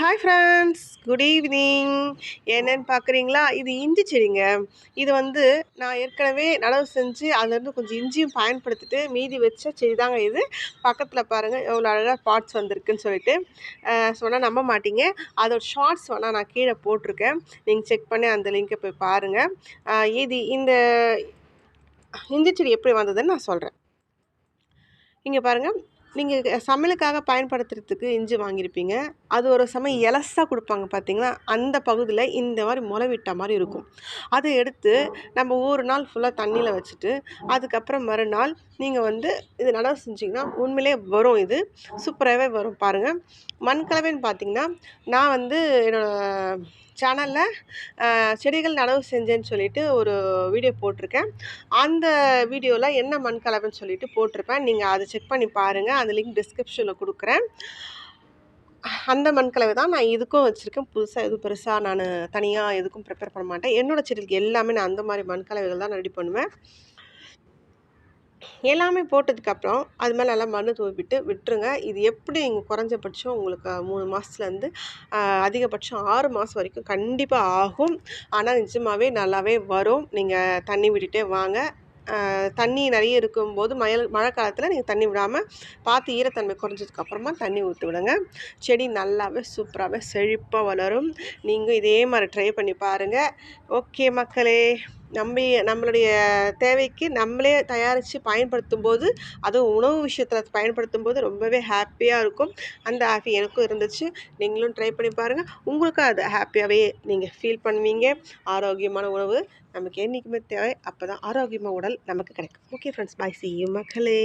Hi friends, good evening. என்னன்னு பார்க்குறீங்களா? இது இஞ்சி செடிங்க. இது வந்து நான் ஏற்கனவே நடவு செஞ்சு அதுலேருந்து கொஞ்சம் இஞ்சியும் பயன்படுத்திட்டு மீதி வச்ச செடி தாங்க இது. பக்கத்தில் பாருங்கள் எவ்வளோ அழகாக பார்ட்ஸ் வந்திருக்குன்னு சொல்லிட்டு சொன்னால் நம்ப மாட்டீங்க. அதோட ஷார்ட்ஸ் வேணால் நான் கீழே போட்டிருக்கேன், நீங்கள் செக் பண்ணி அந்த லிங்கை போய் பாருங்கள். இந்த இஞ்சி செடி எப்படி வந்ததுன்னு நான் சொல்கிறேன். இங்கே பாருங்கள், நீங்கள் சமையலுக்காக பயன்படுத்துறதுக்கு இஞ்சி வாங்கியிருப்பீங்க. அது ஒரு சமயம் எலசாக கொடுப்பாங்க பார்த்தீங்களா? அந்த பகுதியில் இந்த மாதிரி முளை விட்ட மாதிரி இருக்கும். அதை எடுத்து நம்ம ஒரு நாள் ஃபுல்லாக தண்ணியில் வச்சுட்டு அதுக்கப்புறம் மறுநாள் நீங்கள் வந்து இது நடவு செஞ்சிங்கன்னா உண்மையிலே வரும். இது சூப்பராகவே வரும் பாருங்கள். மண் கலவைன்னு பார்த்தீங்கன்னா, நான் வந்து என்னோடய சேனலில் செடிகள் நடவு செஞ்சேன்னு சொல்லிட்டு ஒரு வீடியோ போட்டிருக்கேன். அந்த வீடியோவில் என்ன மண் கலவைன்னு சொல்லிட்டு போட்டிருப்பேன். நீங்கள் அதை செக் பண்ணி பாருங்கள். அந்த லிங்க் டிஸ்கிரிப்ஷனில் கொடுக்குறேன். அந்த மண் கலவை தான் நான் இதுக்கும் வச்சுருக்கேன். புதுசாக எதுவும் பெருசாக நான் தனியாக எதுக்கும் ப்ரிப்பேர் பண்ண மாட்டேன். என்னோடய செடிகளுக்கு எல்லாமே நான் அந்த மாதிரி மண் கலவைகள் தான் ரெடி பண்ணுவேன். எல்லாமே போட்டதுக்கப்புறம் அது மேலே நல்லா மண் தூவிட்டு விட்டுருங்க. இது எப்படி நீங்கள் குறைஞ்சபட்சம் உங்களுக்கு 3 மாதத்துலேருந்து அதிகபட்சம் 6 மாதம் வரைக்கும் கண்டிப்பாக ஆகும். ஆனால் நிஜமாகவே நல்லாவே வரும். நீங்கள் தண்ணி விட்டுட்டே வாங்க. தண்ணி நிறைய இருக்கும்போது மழை காலத்தில் நீங்கள் தண்ணி விடாமல் பார்த்து ஈரத்தன்மை குறைஞ்சதுக்கப்புறமா தண்ணி ஊற்றி விடுங்க. செடி நல்லாவே சூப்பராகவே செழிப்பாக வளரும். நீங்கள் இதே மாதிரி ட்ரை பண்ணி பாருங்கள். ஓகே மக்களே, நம்மளுடைய தேவைக்கு நம்மளே தயாரித்து பயன்படுத்தும் போது, அதுவும் உணவு விஷயத்தில் பயன்படுத்தும் போது ரொம்பவே ஹாப்பியாக இருக்கும். அந்த ஹாப்பி எனக்கும் இருந்துச்சு. நீங்களும் ட்ரை பண்ணி பாருங்கள். உங்களுக்கும் அது ஹாப்பியாகவே நீங்கள் ஃபீல் பண்ணுவீங்க. ஆரோக்கியமான உணவு நமக்கு என்றைக்குமே தேவை. அப்போ தான் ஆரோக்கியமான உடல் நமக்கு கிடைக்கும். Okay friends, bye. C you மக்களே.